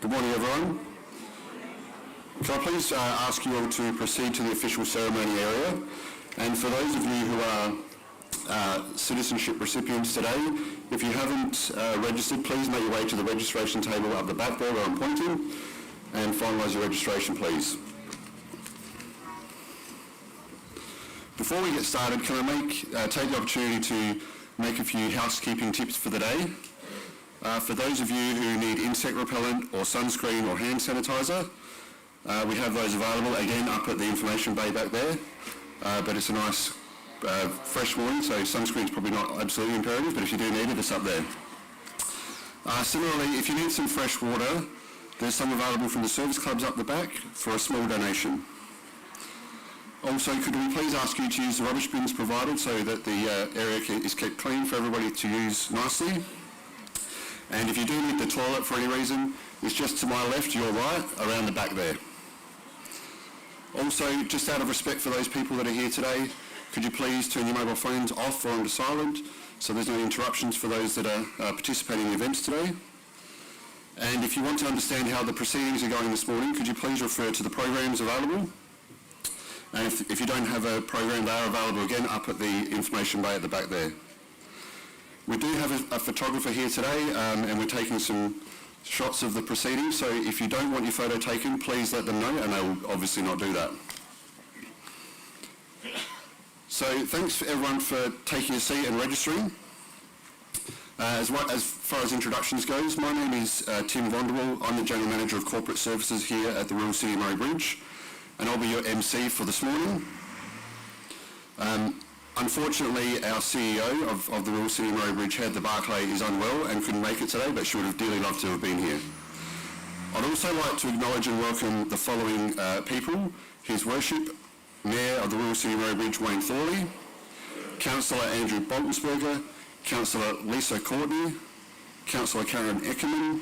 Good morning, everyone. Can I please ask you all to proceed to the official ceremony area? And for those of you who are citizenship recipients today, if you haven't registered, please make your way to the registration table up the back there where I'm pointing and finalise your registration, please. Before we get started, can I take the opportunity to make a few housekeeping tips for the day? For those of you who need insect repellent or sunscreen or hand sanitizer, we have those available again up at the information bay back there, but it's a nice fresh morning, so sunscreen's probably not absolutely imperative, but if you do need it, it's up there. Similarly, if you need some fresh water, there's some available from the service clubs up the back for a small donation. Also, could we please ask you to use the rubbish bins provided so that the area is kept clean for everybody to use nicely? And if you do need the toilet for any reason, it's just to my left, your right, around the back there. Also, just out of respect for those people that are here today, could you please turn your mobile phones off or onto silent so there's no interruptions for those that are participating in the events today? And if you want to understand how the proceedings are going this morning, could you please refer to the programs available? And if you don't have a program, they are available again up at the information bay at the back there. We do have a photographer here today and we're taking some shots of the proceedings, so if you don't want your photo taken, please let them know and they will obviously not do that. So thanks everyone for taking a seat and registering. As far as introductions goes, my name is Tim Vonderwall. I'm the General Manager of Corporate Services here at the Rural City of Murray Bridge, and I'll be your MC for this morning. Unfortunately, our CEO of the Rural City of Murray Bridge, Heather Barclay, is unwell and couldn't make it today, but she would have dearly loved to have been here. I'd also like to acknowledge and welcome the following people: His Worship, Mayor of the Rural City of Murray Bridge, Wayne Thorley, Councillor Andrew Boltensberger, Councillor Lisa Courtney, Councillor Karen Eckerman,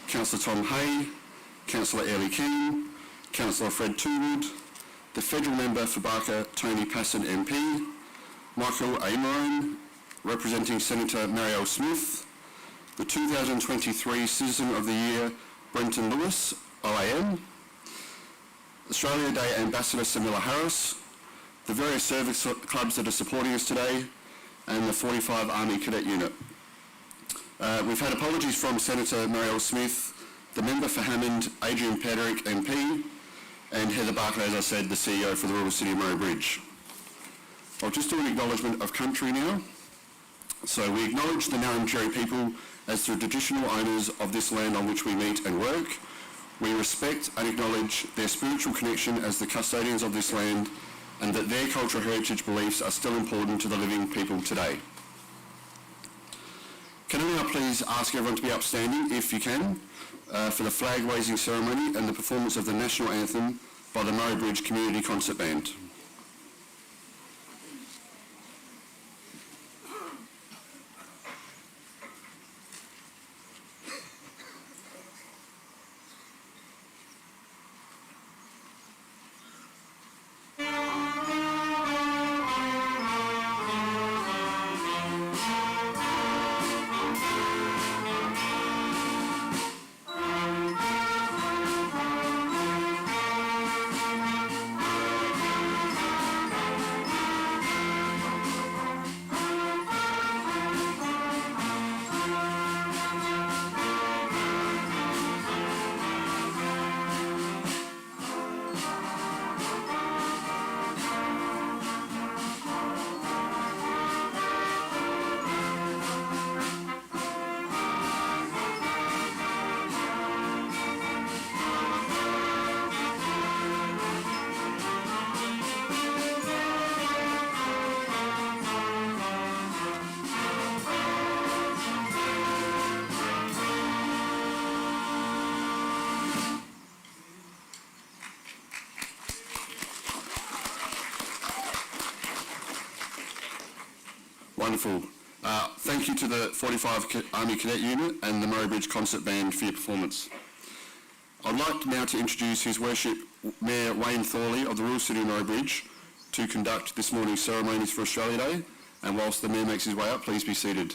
Councillor Tom Hay, Councillor Ellie Keane, Councillor Fred Toowood, the Federal Member for Barker, Tony Passon MP, Michael Amine, representing Senator Marielle Smith, the 2023 Citizen of the Year, Brenton Lewis, OAM, Australia Day Ambassador Samila Harris, the various service clubs that are supporting us today, and the 45 Army Cadet Unit. We've had apologies from Senator Marielle Smith, the Member for Hammond, Adrian Pederick MP, and Heather Barclay, as I said, the CEO for the Rural City of Murray Bridge. I'll just do an acknowledgement of country now. So we acknowledge the Ngarrindjeri people as the traditional owners of this land on which we meet and work. We respect and acknowledge their spiritual connection as the custodians of this land, and that their cultural heritage beliefs are still important to the living people today. Can I now please ask everyone to be upstanding, if you can, for the flag raising ceremony and the performance of the national anthem by the Murray Bridge Community Concert Band. Wonderful. Thank you to the 45 Army Cadet Unit and the Murray Bridge Concert Band for your performance. I'd like now to introduce His Worship Mayor Wayne Thorley of the Rural City of Murray Bridge to conduct this morning's ceremonies for Australia Day, and whilst the Mayor makes his way up, please be seated.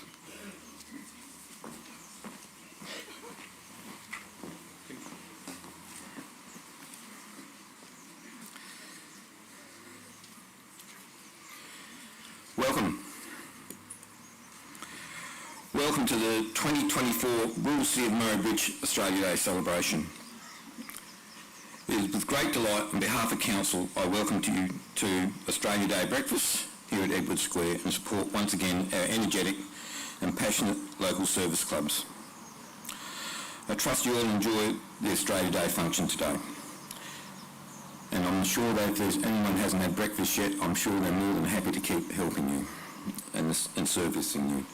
welcome to the 2024 Rural City of Murray Bridge Australia Day celebration. It is with great delight on behalf of Council I welcome you to Australia Day breakfast here at Edward Square and support once again our energetic and passionate local service clubs. I trust you all enjoy the Australia Day function today. And I'm sure that if there's anyone who hasn't had breakfast yet, I'm sure they're more than happy to keep helping you and servicing you.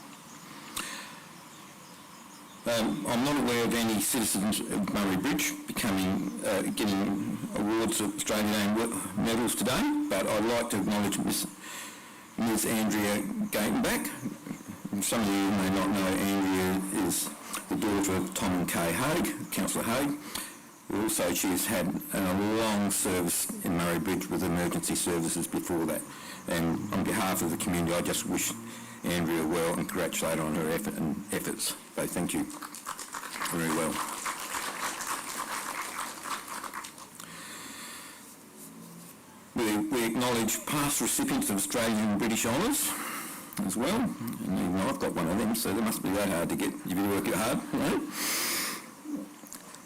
I'm not aware of any citizens of Murray Bridge getting awards of Australian Day medals today, but I'd like to acknowledge Ms Andrea Gatenbach. Some of you may not know Andrea is the daughter of Tom and Kay Haig, Councillor Haig. Also, she has had a long service in Murray Bridge with emergency services before that. And on behalf of the community, I just wish Andrea well and congratulate her on her efforts. So thank you very well. We acknowledge past recipients of Australian and British honours as well. And even I've got one of them, so they must be that hard to get if you work it hard, you know.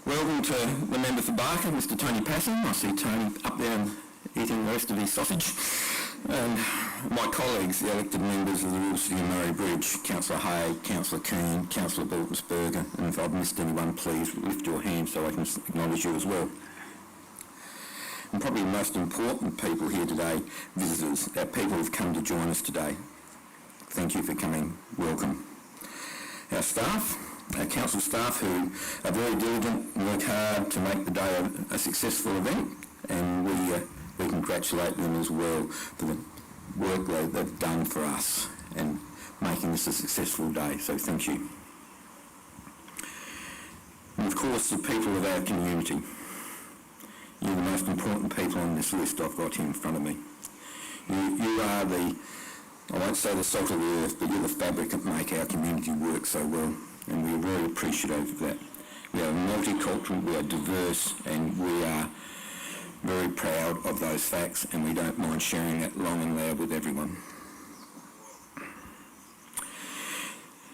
Welcome to the member for Barker, Mr Tony Passon. I see Tony up there eating the rest of his sausage. And my colleagues, the elected members of the Rural City of Murray Bridge, Councillor Haig, Councillor Keane, Councillor Baltonsberger, and if I've missed anyone, please lift your hand so I can acknowledge you as well. And probably the most important people here today, visitors, our people who've come to join us today. Thank you for coming. Welcome. Our staff, our council staff who are very diligent and work hard to make the day a successful event, and we congratulate them as well for the work they've done for us and making this a successful day, so thank you. And of course the people of our community. You're the most important people on this list I've got here in front of me. You are the, I won't say the salt of the earth, but you're the fabric that make our community work so well, and we're very appreciative of that. We are multicultural, we are diverse, and we are very proud of those facts, and we don't mind sharing that long and loud with everyone.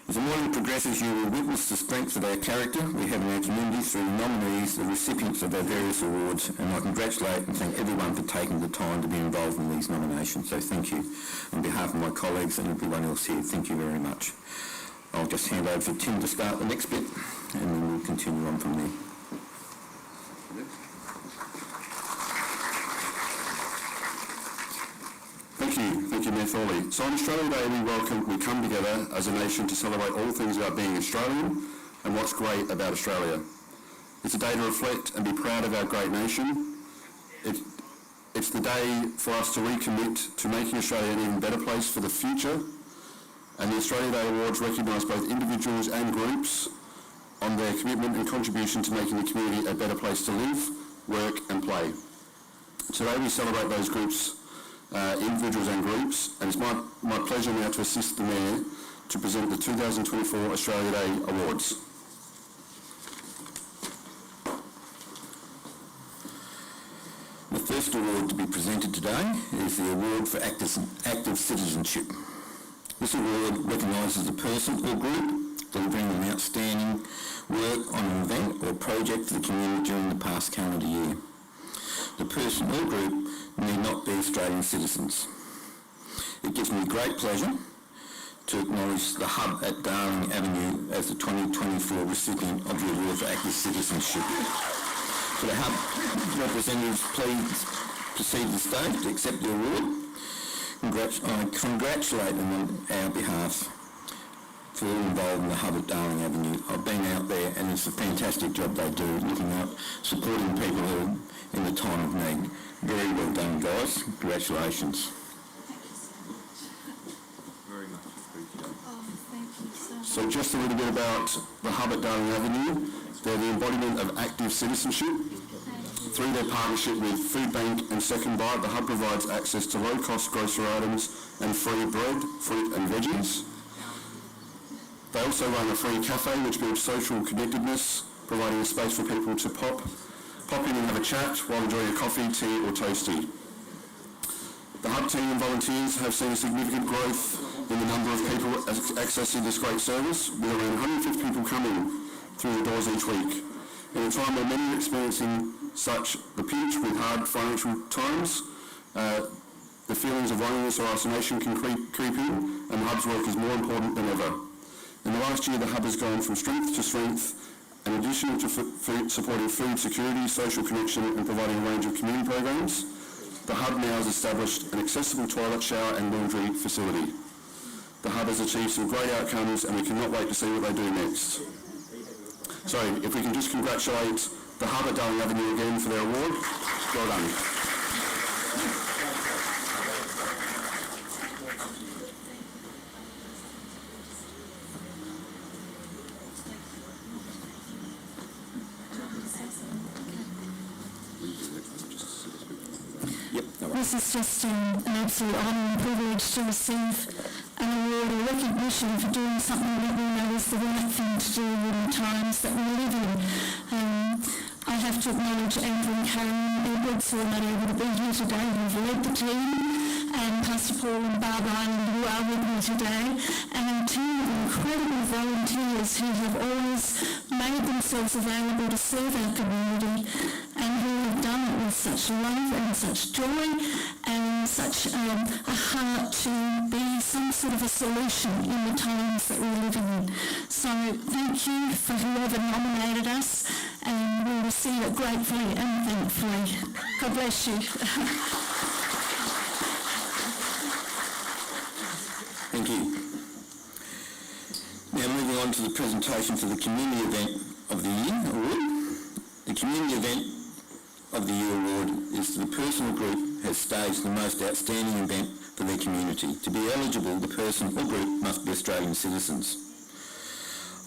As the morning progresses, you will witness the strength of our character we have in our community through the nominees, the recipients of our various awards, and I congratulate and thank everyone for taking the time to be involved in these nominations, so thank you. On behalf of my colleagues and everyone else here, thank you very much. I'll just hand over for Tim to start the next bit, and then we'll continue on from there. Thank you, Mayor Thorley. So on Australia Day, we come together as a nation to celebrate all things about being Australian and what's great about Australia. It's a day to reflect and be proud of our great nation. It's the day for us to recommit to making Australia an even better place for the future, and the Australia Day Awards recognise both individuals and groups on their commitment and contribution to making the community a better place to live, work and play. Today we celebrate those groups, individuals and groups, and it's my pleasure now to assist the Mayor to present the 2024 Australia Day Awards. The first award to be presented today is the Award for Active Citizenship. This award recognises a person or group delivering an outstanding work on an event or project for the community during the past calendar year. The person or group need not be Australian citizens. It gives me great pleasure to acknowledge the Hub at Darling Avenue as the 2024 recipient of the Award for Active Citizenship. So the Hub representatives, please proceed to the stage to accept the award. I congratulate them on our behalf for all involved in the Hub at Darling Avenue. I've been out there and it's a fantastic job they do, looking out, supporting people who are in the time of need. Very well done, guys. Congratulations. Very much appreciated. Oh, thank you so much. So just a little bit about the Hub at Darling Avenue. They're the embodiment of active citizenship. Through their partnership with Food Bank and Second Bite, the Hub provides access to low-cost grocery items and free bread, fruit and veggies. They also run a free cafe which builds social connectedness, providing a space for people to pop in and have a chat while enjoying a coffee, tea or toastie. The Hub team and volunteers have seen a significant growth in the number of people accessing this great service, with around 150 people coming through the doors each week. In a time where many are experiencing such the pinch with hard financial times, the feelings of loneliness or isolation can creep in, and the Hub's work is more important than ever. In the last year, the Hub has gone from strength to strength, in addition to supporting food security, social connection and providing a range of community programs. The Hub now has established an accessible toilet, shower and laundry facility. The Hub has achieved some great outcomes and we cannot wait to see what they do next. So if we can just congratulate the Hub at Darling Avenue again for their award. Well done. This is just an absolute honour and privilege to receive an award or recognition for doing something that we know is the right thing to do in the times that we live in. I have to acknowledge Andrew and Karen Edwards, who are not able to be here today, who've led the team, and Pastor Paul and Barb Island, who are with me today, and a team of incredible volunteers who have always made themselves available to serve our community and who have done it with such love and such joy and such a heart to be some sort of a solution in the times that we're living in. So thank you for whoever nominated us, and we receive it gratefully and thankfully. God bless you. Thank you. Now moving on to the presentation for the Community Event of the Year Award. The Community Event of the Year Award is to the person or group has staged the most outstanding event for their community. To be eligible, the person or group must be Australian citizens.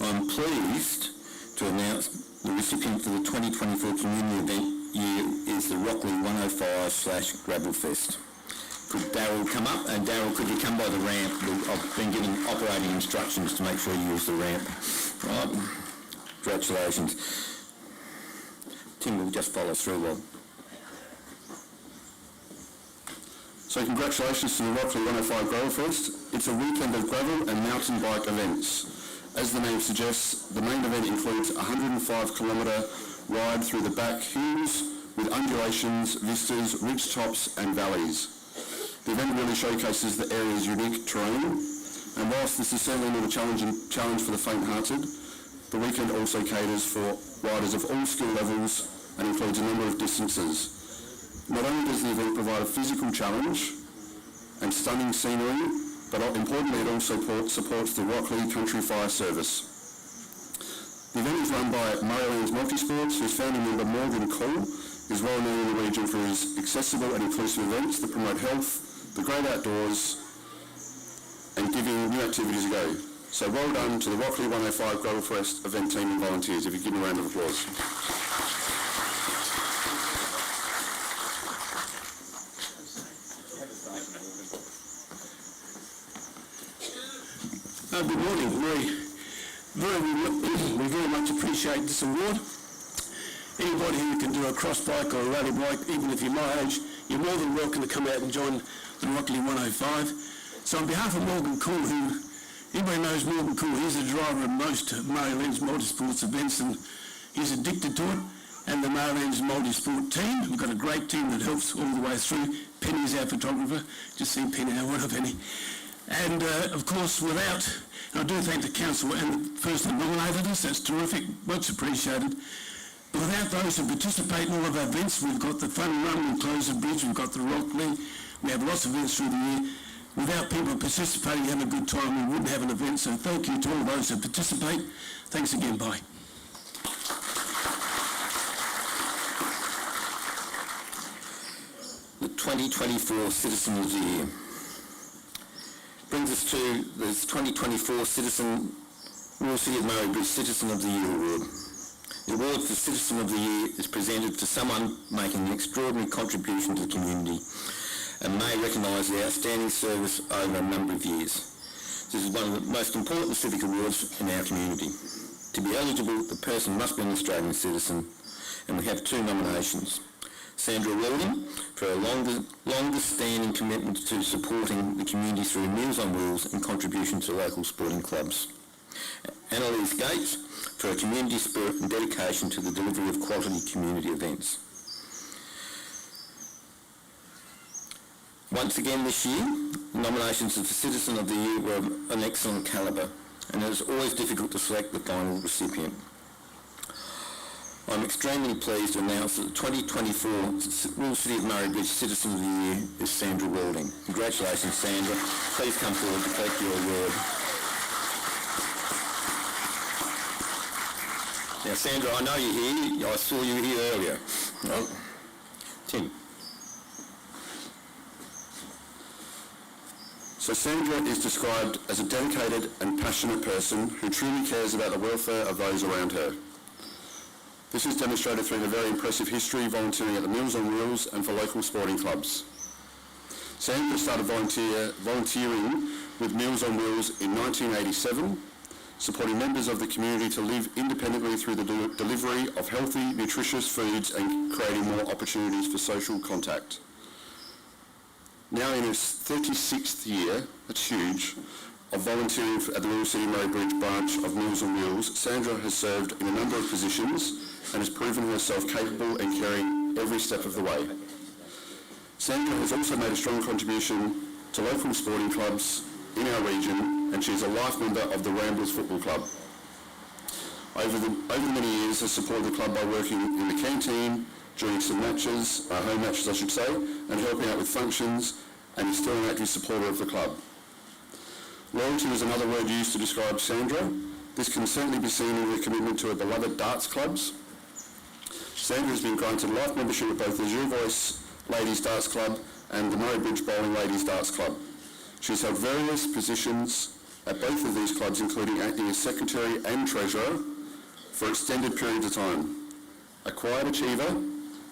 I'm pleased to announce the recipient for the 2024 Community Event Year is the Rockley 105/Gravelfest. Could Daryl come up? And Daryl, could you come by the ramp? I've been giving operating instructions to make sure you use the ramp. Right. Congratulations. Tim will just follow through well. So congratulations to the Rockley 105 Gravelfest. It's a weekend of gravel and mountain bike events. As the name suggests, the main event includes a 105-kilometre ride through the back hills with undulations, vistas, ridge tops and valleys. The event really showcases the area's unique terrain, and whilst this is certainly not a challenge for the faint-hearted, the weekend also caters for riders of all skill levels and includes a number of distances. Not only does the event provide a physical challenge and stunning scenery, but importantly it also supports the Rockley Country Fire Service. The event is run by Murraylands Multisports, whose founding member Morgan Cole is well known in the region for his accessible and inclusive events that promote health, the great outdoors and giving new activities a go. So well done to the Rockley 105 Gravelfest event team and volunteers. If you give them a round of applause. Good morning. We very much appreciate this award. Anybody who can do a cross bike or a rally bike, even if you're my age, you're more than welcome to come out and join the Rockley 105. So on behalf of Morgan Cool, who anybody knows Morgan Cool, he's the driver of most Murraylands Multisports events and he's addicted to it. And the Murraylands Multisport team, we've got a great team that helps all the way through. Penny's our photographer, just seen Penny, I want Penny. And of course, and I do thank the council and the person that nominated us, that's terrific, much appreciated. But without those who participate in all of our events, we've got the Fun Run, we close the bridge, we've got the Rockley, we have lots of events through the year. Without people participating, having a good time, we wouldn't have an event, so thank you to all those who participate. Thanks again, bye. The 2024 Citizen of the Year. Brings us to the 2024 Royal City of Murray Bridge Citizen of the Year Award. The award for Citizen of the Year is presented to someone making an extraordinary contribution to the community and may recognise the outstanding service over a number of years. This is one of the most important civic awards in our community. To be eligible, the person must be an Australian citizen, and we have two nominations. Sandra Weldon for her longest-standing commitment to supporting the community through Meals on Wheels and contribution to local sporting clubs. Annalise Gates for her community spirit and dedication to the delivery of quality community events. Once again this year, nominations for Citizen of the Year were of an excellent calibre, and it is always difficult to select the final recipient. I'm extremely pleased to announce that the 2024 Rural City of Murray-Bridge Citizen of the Year is Sandra Welding. Congratulations, Sandra. Please come forward to collect your award. Now, Sandra, I know you're here. I saw you here earlier. Oh. Tim. So Sandra is described as a dedicated and passionate person who truly cares about the welfare of those around her. This is demonstrated through her very impressive history volunteering at the Meals on Wheels and for local sporting clubs. Sandra started volunteering with Meals on Wheels in 1987, supporting members of the community to live independently through the delivery of healthy, nutritious foods and creating more opportunities for social contact. Now in her 36th year, that's huge, of volunteering at the Rural City Murray-Bridge branch of Meals on Wheels, Sandra has served in a number of positions and has proven herself capable and caring every step of the way. Sandra has also made a strong contribution to local sporting clubs in our region, and she is a life member of the Ramblers Football Club. Over the many years has supported the club by working in the canteen, during some matches, home matches I should say, and helping out with functions, and is still an active supporter of the club. Loyalty is another word used to describe Sandra. This can certainly be seen in her commitment to her beloved darts clubs. Sandra has been granted life membership at both the Jervois Ladies Darts Club and the Murray-Bridge Bowling Ladies Darts Club. She's held various positions at both of these clubs, including acting as secretary and treasurer for extended periods of time. A quiet achiever,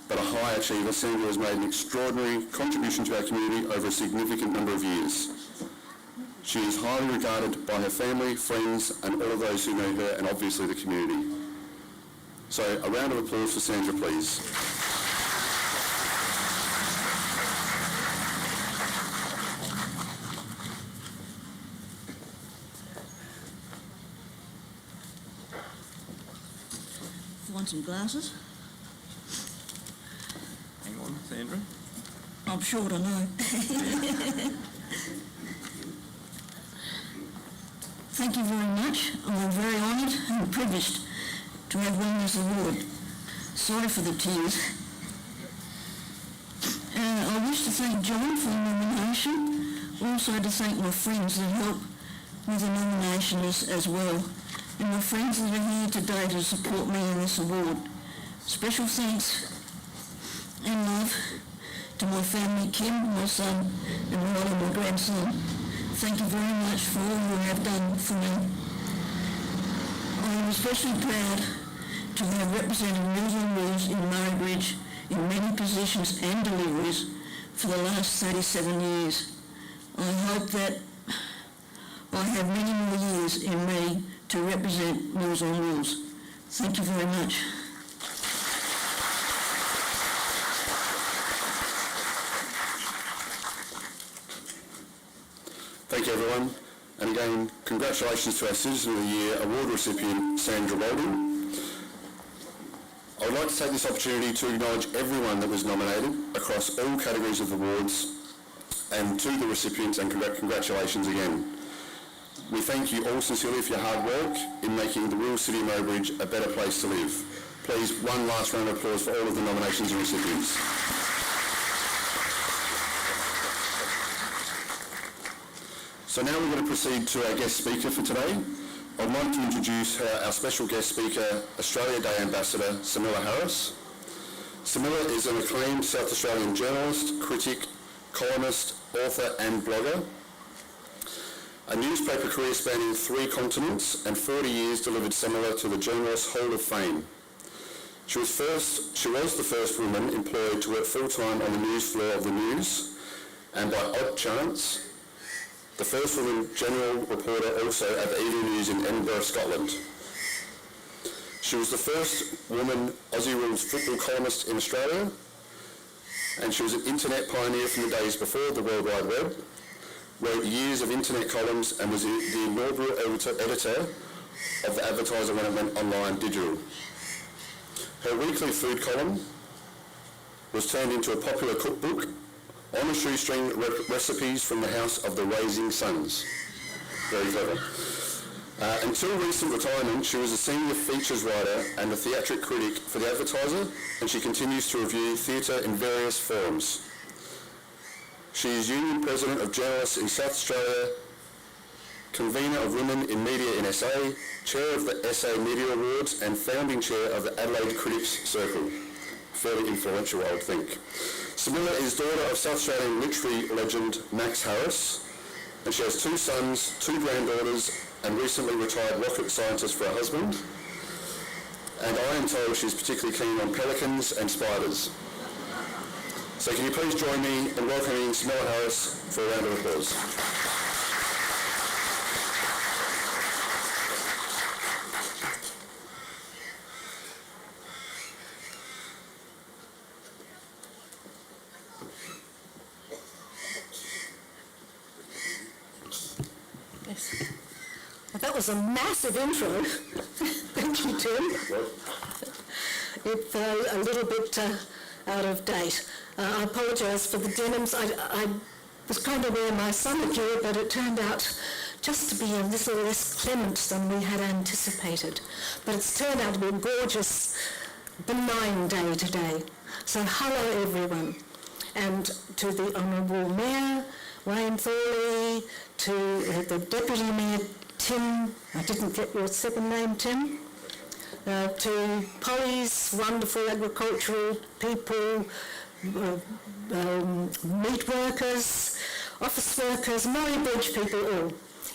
but a high achiever, Sandra has made an extraordinary contribution to our community over a significant number of years. She is highly regarded by her family, friends, and all of those who know her, and obviously the community. So a round of applause for Sandra, please. Want some glasses? Hang on, Sandra. I'm short, I know. Thank you very much. I'm very honoured and privileged to have won this award. Sorry for the tears. I wish to thank John for the nomination, also to thank my friends that helped with the nomination as well, and my friends that are here today to support me in this award. Special thanks and love to my family, Kim, my son, and Ronnie, my grandson. Thank you very much for all you have done for me. I am especially proud to have represented Meals on Wheels in Murray-Bridge in many positions and deliveries for the last 37 years. I hope that I have many more years in me to represent Meals on Wheels. Thank you very much. Thank you, everyone. And again, congratulations to our Citizen of the Year award recipient, Sandra Welding. I would like to take this opportunity to acknowledge everyone that was nominated across all categories of awards, and to the recipients, and congratulations again. We thank you all sincerely for your hard work in making the Rural City of Murray-Bridge a better place to live. Please, one last round of applause for all of the nominations and recipients. So now we're going to proceed to our guest speaker for today. I'd like to introduce our special guest speaker, Australia Day Ambassador, Samila Harris. Samila is an acclaimed South Australian journalist, critic, columnist, author and blogger. A newspaper career spanning 3 continents and 40 years delivered Samila to the Journalist Hall of Fame. She was the first woman employed to work full-time on the news floor of the News, and by odd chance, the first woman general reporter also at the Evening News in Edinburgh, Scotland. She was the first woman Aussie Rules football columnist in Australia, and she was an internet pioneer from the days before the World Wide Web, wrote years of internet columns and was the inaugural editor of the Advertiser when it went online digital. Her weekly food column was turned into a popular cookbook, on a shoestring, recipes from the house of the Raising Sons. Very clever. Until recent retirement, she was a senior features writer and a theatric critic for the Advertiser, and she continues to review theatre in various forums. She is Union President of Journalists in South Australia, convener of Women in Media in SA, chair of the SA Media Awards, and founding chair of the Adelaide Critics Circle. Fairly influential, I would think. Samila is daughter of South Australian literary legend Max Harris, and she has 2 sons, 2 granddaughters, and recently retired rocket scientist for her husband. And I am told she's particularly keen on pelicans and spiders. So can you please join me in welcoming Samila Harris for a round of applause. Well, that was a massive intro. Thank you, Tim. It's a little bit out of date. I apologise for the denims. I was going to wear my summer gear, but it turned out just to be a little less clement than we had anticipated. But it's turned out to be a gorgeous, benign day today. So hello, everyone. And to the Honourable Mayor, Wayne Thorley, to the Deputy Mayor, Tim, I didn't get your second name, Tim, to Polly's wonderful agricultural people, meat workers, office workers, Murray Bridge people, all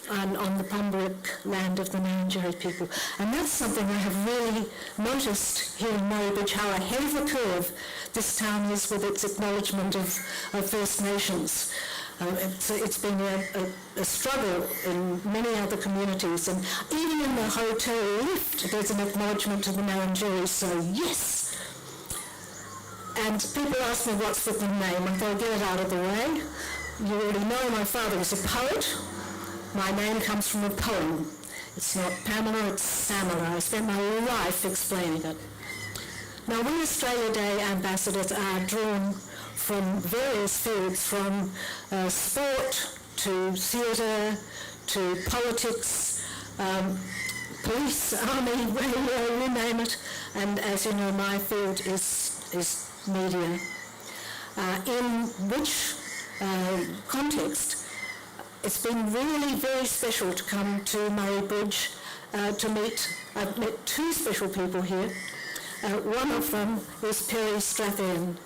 on the Pembroke land of the Ngarrindjeri people. And that's something I have really noticed here in Murray Bridge, how ahead of the curve this town is with its acknowledgement of First Nations. It's been a struggle in many other communities, and even in the hotel lift there's an acknowledgement to the Ngarrindjeri, so yes. And people ask me what's with the name, and they'll get it out of the way. You already know my father was a poet. My name comes from a poem. It's not Pamela, it's Samela. I spent my life explaining it. Now, we Australia Day ambassadors are drawn from various fields, from sport to theatre to politics, police, army, radio, you name it. And as you know, my field is media. In which context, it's been really very special to come to Murray Bridge to meet. I've met 2 special people here. One of them is Perry Strathern,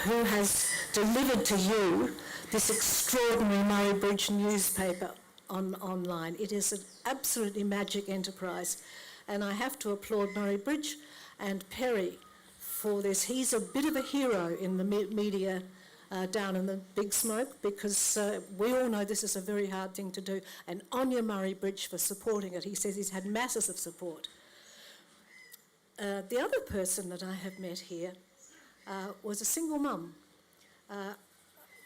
who has delivered to you this extraordinary Murray Bridge newspaper online. It is an absolutely magic enterprise, and I have to applaud Murray Bridge and Perry for this. He's a bit of a hero in the media down in the Big Smoke, because we all know this is a very hard thing to do, and Anya Murray Bridge for supporting it. He says he's had masses of support. The other person that I have met here was a single mum,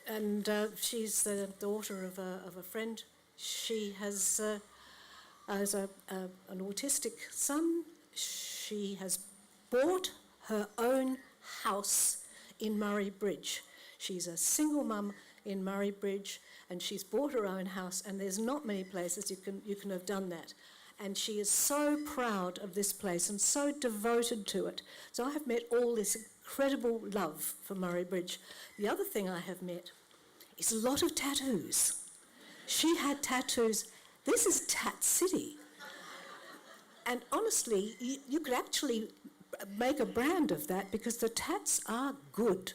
and she's the daughter of a friend. She has an autistic son. She has bought her own house in Murray Bridge. She's a single mum in Murray Bridge, and she's bought her own house, and there's not many places you can have done that. And she is so proud of this place and so devoted to it. So I have met all this incredible love for Murray Bridge. The other thing I have met is a lot of tattoos. She had tattoos. This is Tat City. And honestly, you could actually make a brand of that, because the tats are good.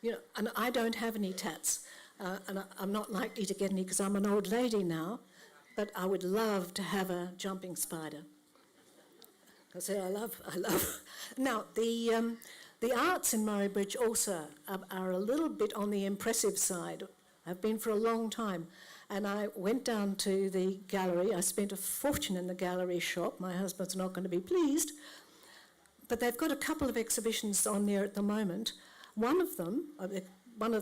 You know, and I don't have any tats. And I'm not likely to get any because I'm an old lady now. But I would love to have a jumping spider. Because I love. Now, the arts in Murray Bridge also are a little bit on the impressive side. I've been for a long time. And I went down to the gallery. I spent a fortune in the gallery shop. My husband's not going to be pleased. But they've got a couple of exhibitions on there at the moment One of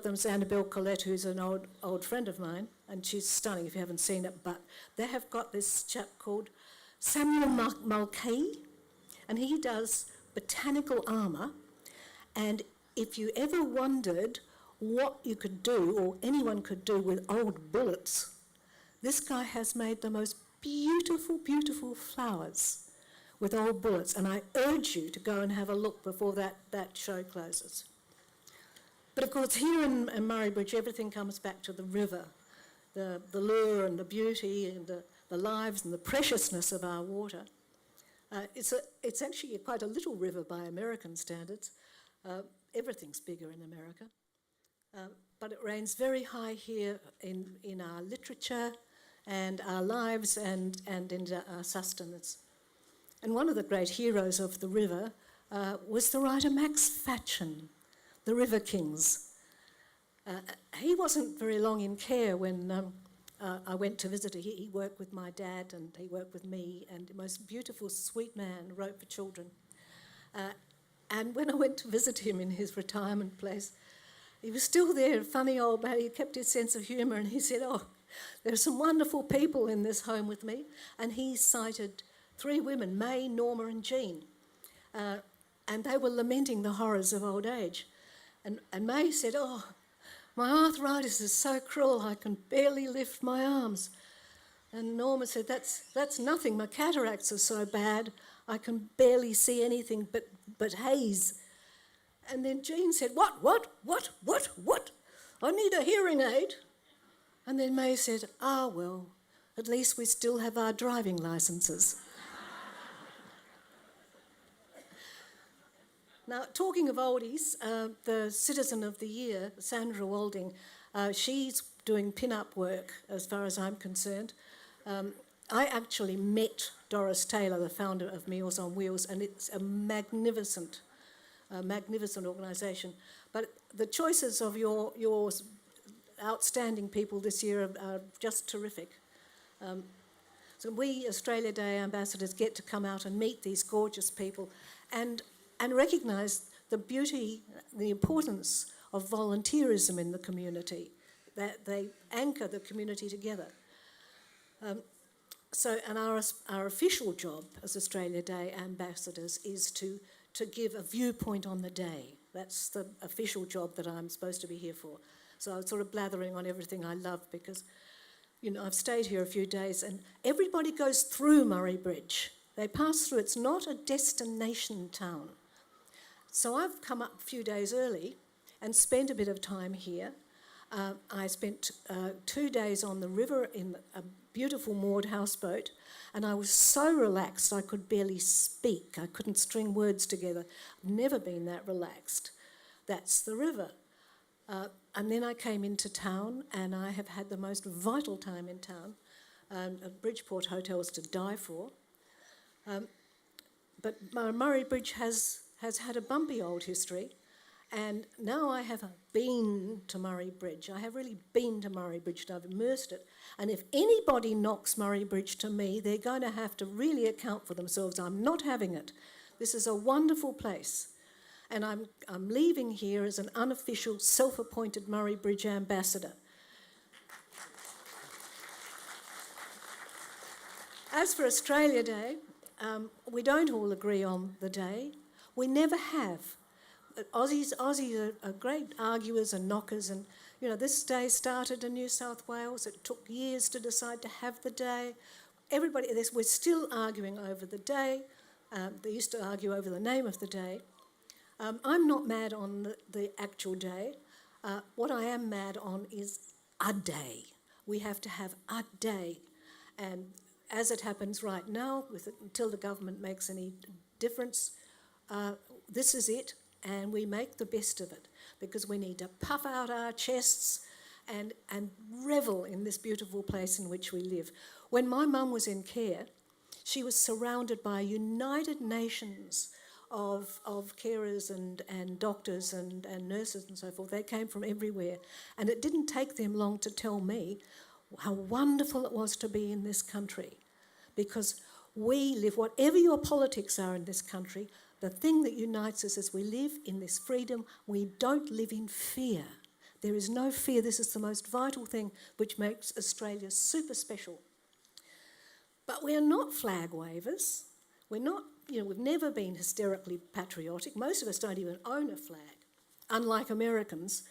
them's Annabelle Collette, who's an old friend of mine, and she's stunning if you haven't seen it, but they have got this chap called Samuel Mulcahy, and he does botanical armour, and if you ever wondered what you could do, or anyone could do with old bullets, this guy has made the most beautiful, beautiful flowers with old bullets, and I urge you to go and have a look before that show closes. But of course, here in Murray Bridge, everything comes back to the river, the lure and the beauty and the lives and the preciousness of our water. It's actually quite a little river by American standards. Everything's bigger in America. But it reigns very high here in our literature and our lives and in our sustenance. And one of the great heroes of the river was the writer Max Fatchen, the River Kings. He wasn't very long in care when I went to visit him. He worked with my dad and he worked with me, and the most beautiful, sweet man, wrote for children. And when I went to visit him in his retirement place, he was still there, a funny old man. He kept his sense of humour, and he said, "Oh, there are some wonderful people in this home with me." And he cited 3 women, May, Norma and Jean. And they were lamenting the horrors of old age. And May said, "Oh, my arthritis is so cruel, I can barely lift my arms." And Norma said, that's nothing, my cataracts are so bad, I can barely see anything but haze. And then Jean said, What? I need a hearing aid. And then May said, well, at least we still have our driving licences. Now, talking of oldies, the Citizen of the Year, Sandra Walding, she's doing pin-up work as far as I'm concerned. I actually met Doris Taylor, the founder of Meals on Wheels, and it's a magnificent organisation. But the choices of your outstanding people this year are just terrific. So we Australia Day ambassadors get to come out and meet these gorgeous people and recognise the beauty, the importance of volunteerism in the community, that they anchor the community together. And our official job as Australia Day ambassadors is to give a viewpoint on the day. That's the official job that I'm supposed to be here for. So I'm sort of blathering on everything I love because, I've stayed here a few days and everybody goes through Murray Bridge. They pass through. It's not a destination town. So I've come up a few days early and spent a bit of time here. I spent 2 days on the river in a beautiful moored houseboat, and I was so relaxed I could barely speak. I couldn't string words together. I've never been that relaxed. That's the river. And then I came into town, and I have had the most vital time in town. Bridgeport Hotel is to die for. But Murray Bridge has had a bumpy old history, and now I have been to Murray Bridge. I have really been to Murray Bridge and I've immersed it. And if anybody knocks Murray Bridge to me, they're going to have to really account for themselves. I'm not having it. This is a wonderful place. And I'm leaving here as an unofficial, self-appointed Murray Bridge ambassador. As for Australia Day, we don't all agree on the day. We never have. Aussies are great arguers and knockers, and this day started in New South Wales. It took years to decide to have the day. We're still arguing over the day. They used to argue over the name of the day. I'm not mad on the actual day. What I am mad on is a day. We have to have a day, and as it happens right now, until the government makes any difference, this is it. And we make the best of it because we need to puff out our chests and revel in this beautiful place in which we live. When my mum was in care, she was surrounded by United Nations of carers and doctors and nurses and so forth. They came from everywhere. And it didn't take them long to tell me how wonderful it was to be in this country, because we live, whatever your politics are in this country, The thing that unites us is we live in this freedom. We don't live in fear. There is no fear. This is the most vital thing which makes Australia super special. But we're not flag wavers. We're not, we've never been hysterically patriotic. Most of us don't even own a flag, unlike Americans.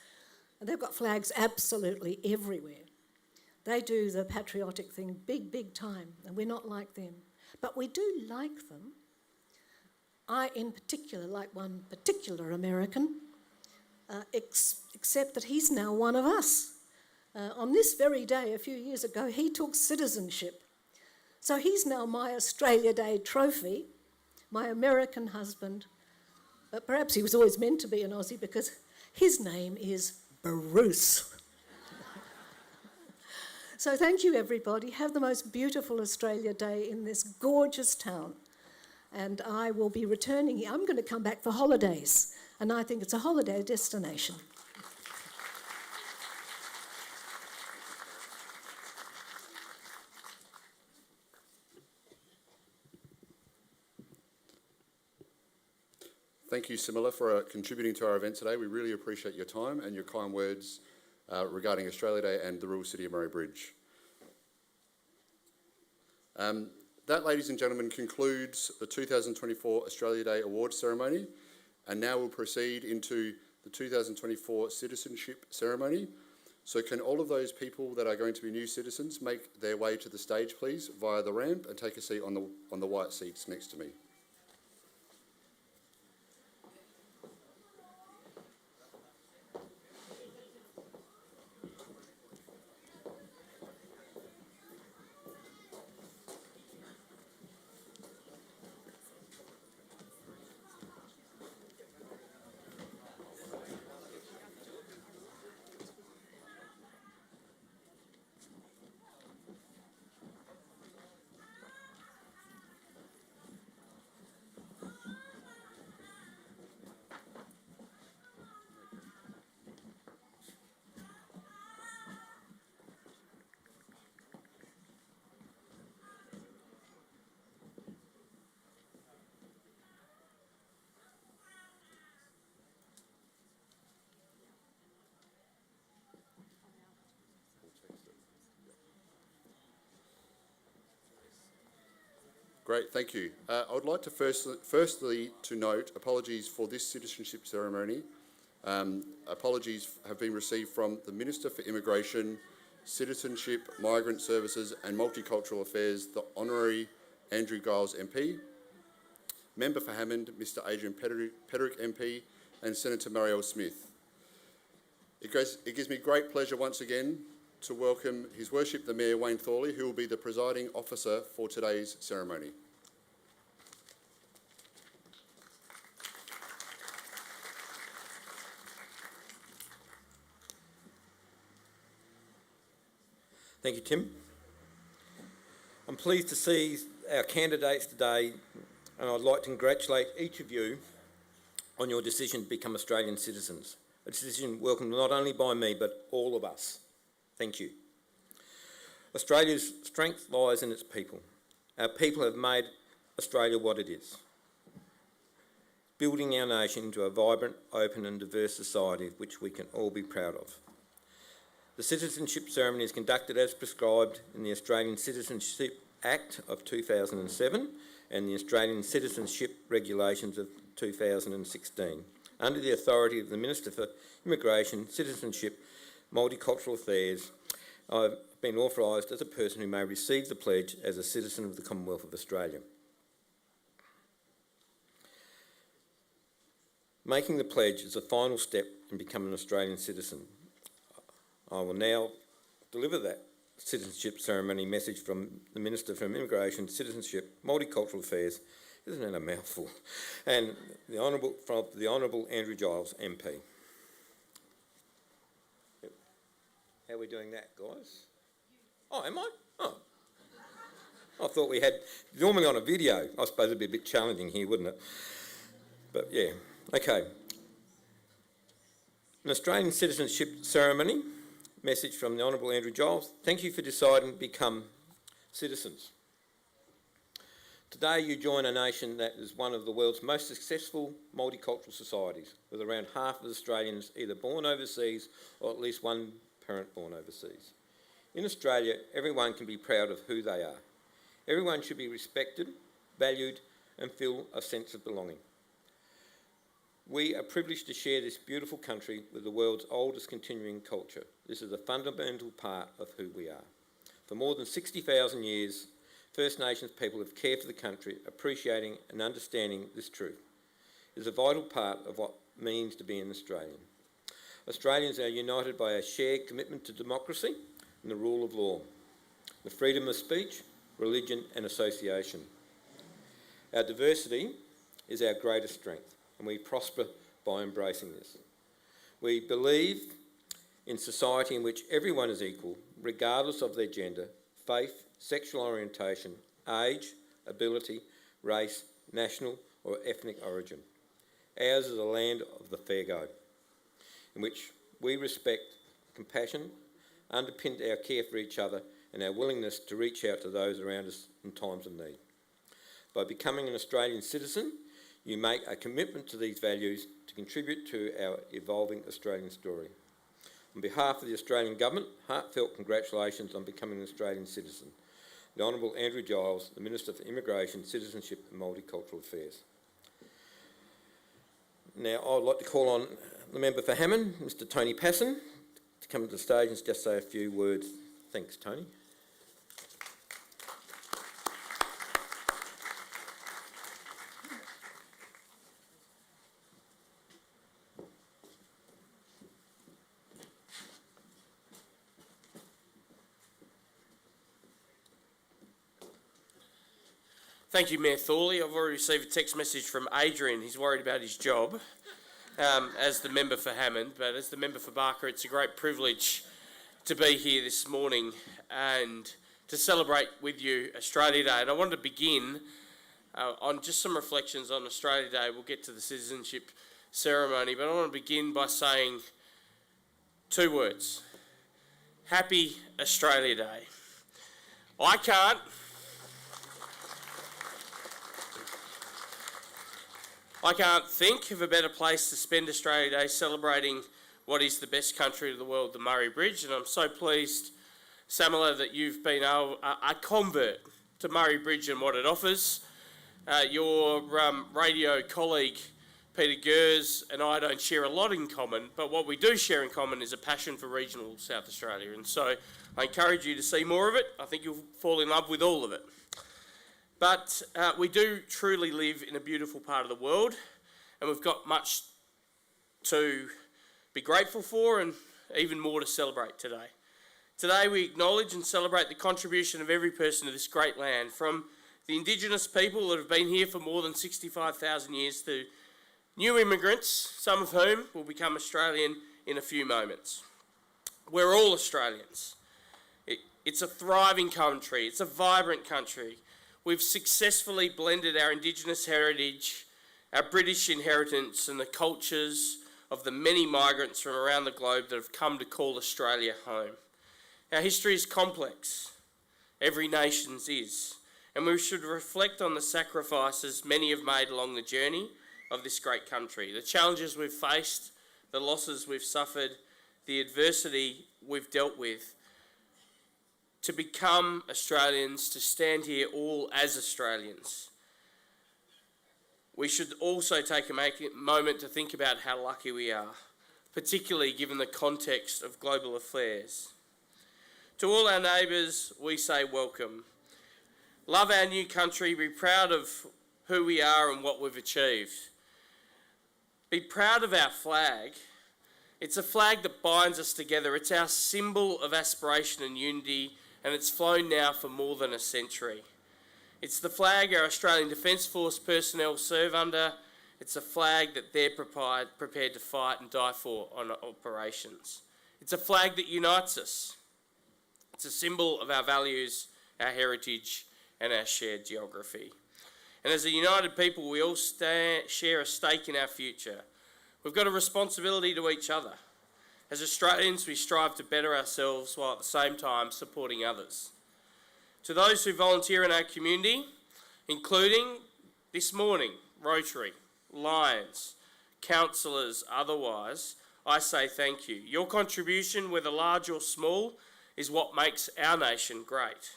And they've got flags absolutely everywhere. They do the patriotic thing big time, and we're not like them. But we do like them. I, in particular, like one particular American, except that he's now one of us. On this very day, a few years ago, he took citizenship. So he's now my Australia Day trophy, my American husband. But perhaps he was always meant to be an Aussie because his name is Bruce. So thank you, everybody. Have the most beautiful Australia Day in this gorgeous town. And I will be returning here. I'm going to come back for holidays, and I think it's a holiday destination. Thank you, Simila, for contributing to our event today. We really appreciate your time and your kind words regarding Australia Day and the Royal City of Murray Bridge. That, ladies and gentlemen, concludes the 2024 Australia Day Awards ceremony, and now we'll proceed into the 2024 Citizenship Ceremony. So can all of those people that are going to be new citizens make their way to the stage, please, via the ramp, and take a seat on the white seats next to me. Great, thank you. I would like to firstly to note apologies for this citizenship ceremony. Apologies have been received from the Minister for Immigration, Citizenship, Migrant Services and Multicultural Affairs, the Honorary Andrew Giles MP, Member for Hammond, Mr Adrian Pederick MP, and Senator Marielle Smith. It gives me great pleasure once again to welcome His Worship the Mayor Wayne Thorley, who will be the presiding officer for today's ceremony. Thank you, Tim. I'm pleased to see our candidates today, and I'd like to congratulate each of you on your decision to become Australian citizens, a decision welcomed not only by me but all of us. Thank you. Australia's strength lies in its people. Our people have made Australia what it is, building our nation into a vibrant, open and diverse society which we can all be proud of. The citizenship ceremony is conducted as prescribed in the Australian Citizenship Act of 2007 and the Australian Citizenship Regulations of 2016, under the authority of the Minister for Immigration, Citizenship, Multicultural Affairs. I've been authorised as a person who may receive the pledge as a citizen of the Commonwealth of Australia. Making the pledge is the final step in becoming an Australian citizen. I will now deliver that citizenship ceremony message from the Minister for Immigration, Citizenship, Multicultural Affairs, isn't that a mouthful, and the Honourable Andrew Giles MP. How are we doing that, guys? Oh, am I? Oh. I thought we had, normally on a video, I suppose it'd be a bit challenging here, wouldn't it? But yeah, okay. An Australian citizenship ceremony, message from the Honourable Andrew Giles. Thank you for deciding to become citizens. Today you join a nation that is one of the world's most successful multicultural societies, with around half of Australians either born overseas or at least one parent born overseas. In Australia, everyone can be proud of who they are. Everyone should be respected, valued and feel a sense of belonging. We are privileged to share this beautiful country with the world's oldest continuing culture. This is a fundamental part of who we are. For more than 60,000 years, First Nations people have cared for the country, appreciating and understanding this truth. It is a vital part of what it means to be an Australian. Australians are united by a shared commitment to democracy and the rule of law, the freedom of speech, religion and association. Our diversity is our greatest strength, and we prosper by embracing this. We believe in society in which everyone is equal, regardless of their gender, faith, sexual orientation, age, ability, race, national or ethnic origin. Ours is a land of the fair go, in which we respect, compassion, underpin our care for each other and our willingness to reach out to those around us in times of need. By becoming an Australian citizen, you make a commitment to these values to contribute to our evolving Australian story. On behalf of the Australian Government, heartfelt congratulations on becoming an Australian citizen. The Honourable Andrew Giles, the Minister for Immigration, Citizenship and Multicultural Affairs. Now I'd like to call on the Member for Hammond, Mr Tony Passon, to come to the stage and just say a few words. Thanks, Tony. Thank you, Mayor Thorley. I've already received a text message from Adrian. He's worried about his job as the member for Hammond, but as the member for Barker, it's a great privilege to be here this morning and to celebrate with you Australia Day. And I wanted to begin on just some reflections on Australia Day. We'll get to the citizenship ceremony, but I want to begin by saying two words. Happy Australia Day. I can't think of a better place to spend Australia Day celebrating what is the best country of the world, the Murray Bridge, and I'm so pleased, Samala, that you've been a convert to Murray Bridge and what it offers. Your radio colleague, Peter Gers, and I don't share a lot in common, but what we do share in common is a passion for regional South Australia, and so I encourage you to see more of it. I think you'll fall in love with all of it. But we do truly live in a beautiful part of the world, and we've got much to be grateful for and even more to celebrate today. Today we acknowledge and celebrate the contribution of every person to this great land, from the Indigenous people that have been here for more than 65,000 years to new immigrants, some of whom will become Australian in a few moments. We're all Australians. It's a thriving country, it's a vibrant country. We've successfully blended our Indigenous heritage, our British inheritance and the cultures of the many migrants from around the globe that have come to call Australia home. Our history is complex, every nation's is, and we should reflect on the sacrifices many have made along the journey of this great country, the challenges we've faced, the losses we've suffered, the adversity we've dealt with, to become Australians, to stand here all as Australians. We should also take a moment to think about how lucky we are, particularly given the context of global affairs. To all our neighbours, we say welcome. Love our new country, be proud of who we are and what we've achieved. Be proud of our flag. It's a flag that binds us together. It's our symbol of aspiration and unity, and it's flown now for more than a century. It's the flag our Australian Defence Force personnel serve under. It's a flag that they're prepared to fight and die for on operations. It's a flag that unites us. It's a symbol of our values, our heritage, and our shared geography. And as a united people, we all share a stake in our future. We've got a responsibility to each other. As Australians, we strive to better ourselves while at the same time supporting others. To those who volunteer in our community, including this morning, Rotary, Lions, councillors, otherwise, I say thank you. Your contribution, whether large or small, is what makes our nation great.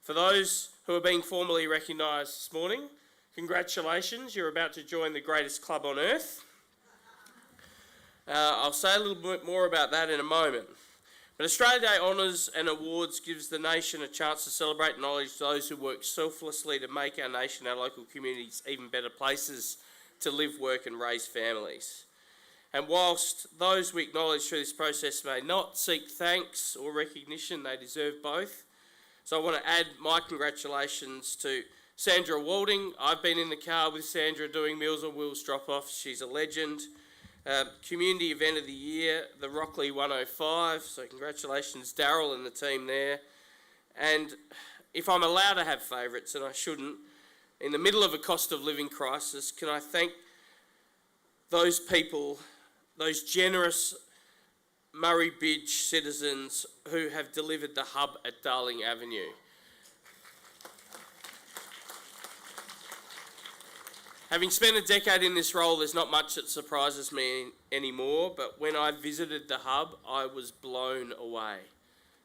For those who are being formally recognised this morning, congratulations, you're about to join the greatest club on earth. I'll say a little bit more about that in a moment. But Australia Day Honours and Awards gives the nation a chance to celebrate and acknowledge those who work selflessly to make our nation, our local communities, even better places to live, work and raise families. And whilst those we acknowledge through this process may not seek thanks or recognition, they deserve both. So I want to add my congratulations to Sandra Walding. I've been in the car with Sandra doing Meals on Wheels drop-offs. She's a legend. Community Event of the Year, the Rockley 105, so congratulations Daryl and the team there. And if I'm allowed to have favourites, and I shouldn't, in the middle of a cost of living crisis, can I thank those people, those generous Murray Bridge citizens who have delivered the hub at Darling Avenue. Having spent a decade in this role, there's not much that surprises me anymore, but when I visited the hub, I was blown away.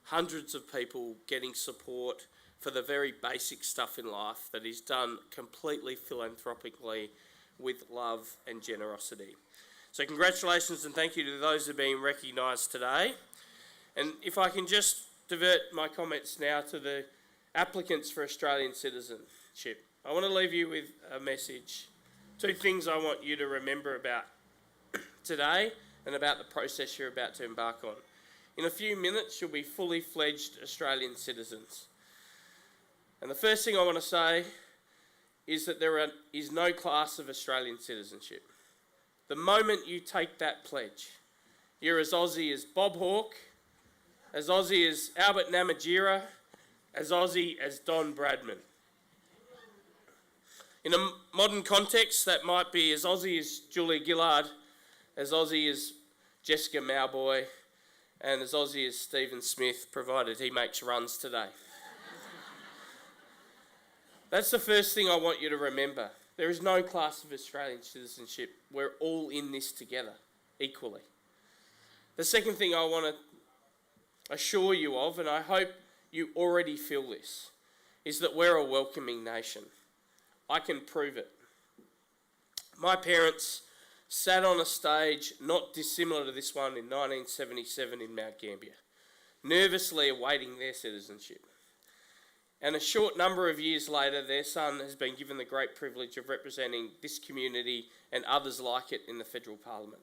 Hundreds of people getting support for the very basic stuff in life that is done completely philanthropically with love and generosity. So congratulations and thank you to those who are being recognised today. And if I can just divert my comments now to the applicants for Australian citizenship, I want to leave you with a message. Two things I want you to remember about today and about the process you're about to embark on. In a few minutes, you'll be fully fledged Australian citizens. And the first thing I want to say is that there is no class of Australian citizenship. The moment you take that pledge, you're as Aussie as Bob Hawke, as Aussie as Albert Namatjira, as Aussie as Don Bradman. In a modern context, that might be as Aussie as Julia Gillard, as Aussie as Jessica Mauboy, and as Aussie as Stephen Smith, provided he makes runs today. That's the first thing I want you to remember. There is no class of Australian citizenship. We're all in this together, equally. The second thing I want to assure you of, and I hope you already feel this, is that we're a welcoming nation. I can prove it. My parents sat on a stage not dissimilar to this one in 1977 in Mount Gambier, nervously awaiting their citizenship. And a short number of years later, their son has been given the great privilege of representing this community and others like it in the federal parliament.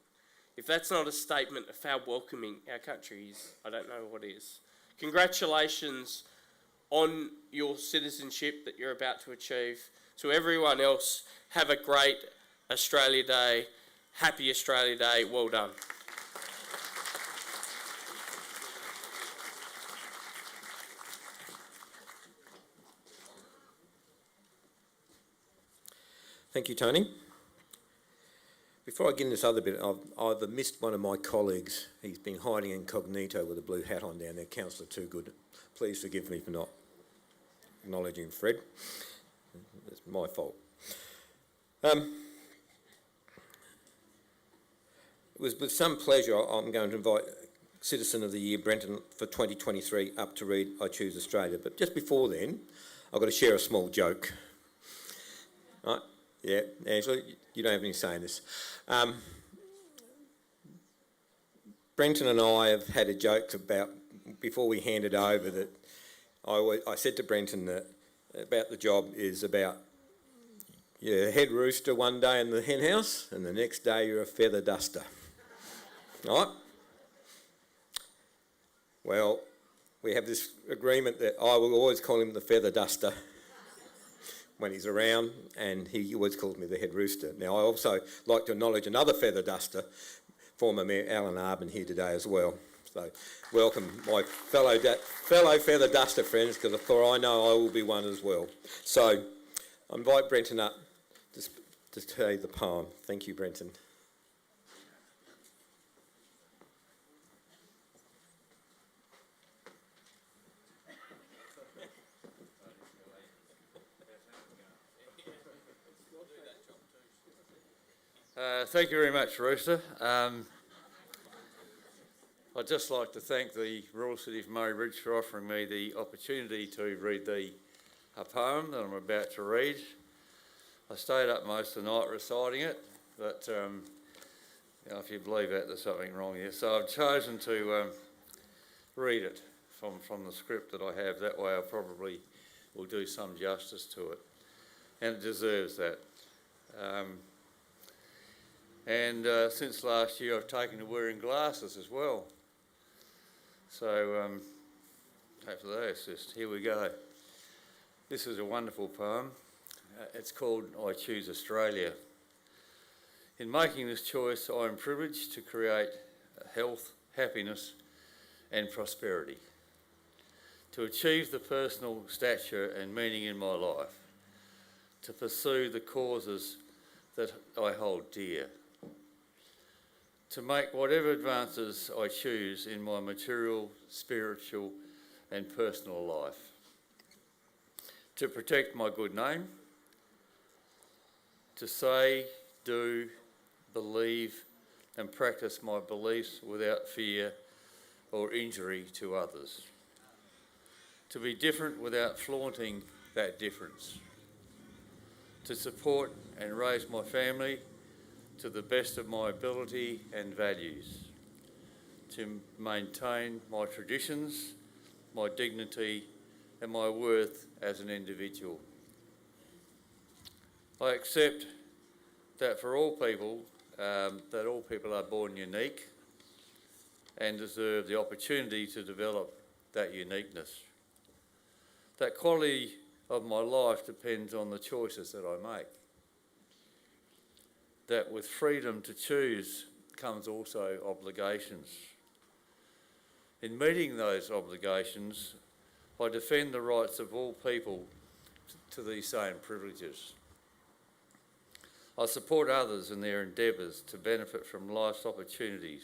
If that's not a statement of how welcoming our country is, I don't know what is. Congratulations on your citizenship that you're about to achieve. To everyone else, have a great Australia Day. Happy Australia Day. Well done. Thank you, Tony. Before I get into this other bit, I've either missed one of my colleagues. He's been hiding incognito with a blue hat on down there, Councillor Toogood. Please forgive me for not acknowledging Fred. It's my fault. It was with some pleasure I'm going to invite Citizen of the Year Brenton for 2023 up to read I Choose Australia. But just before then, I've got to share a small joke. Right? Yeah, Angela, you don't have any say in this. Brenton and I have had a joke about, before we handed over, that I said to Brenton that about the job is about you're a head rooster one day in the hen house and the next day you're a feather duster. Right? Well, we have this agreement that I will always call him the feather duster when he's around, and he always calls me the head rooster. Now, I also like to acknowledge another feather duster, former Mayor Alan Arbin, here today as well. So, welcome my fellow feather duster friends, because for I know I will be one as well. So, I invite Brenton up to say the poem. Thank you, Brenton. Thank you very much, Rooster. I'd just like to thank the Royal City of Murray Bridge for offering me the opportunity to read a poem that I'm about to read. I stayed up most of the night reciting it, but if you believe that, there's something wrong here. So I've chosen to read it from the script that I have. That way I probably will do some justice to it, and it deserves that. Since last year I've taken to wearing glasses as well. So hopefully they assist. Here we go. This is a wonderful poem. It's called I Choose Australia. In making this choice, I am privileged to create health, happiness and prosperity, to achieve the personal stature and meaning in my life, to pursue the causes that I hold dear, to make whatever advances I choose in my material, spiritual and personal life, to protect my good name, to say, do, believe and practice my beliefs without fear or injury to others, to be different without flaunting that difference, to support and raise my family to the best of my ability and values, to maintain my traditions, my dignity and my worth as an individual. I accept that for all people, that all people are born unique and deserve the opportunity to develop that uniqueness. That quality of my life depends on the choices that I make. That with freedom to choose comes also obligations. In meeting those obligations, I defend the rights of all people to these same privileges. I support others in their endeavours to benefit from life's opportunities.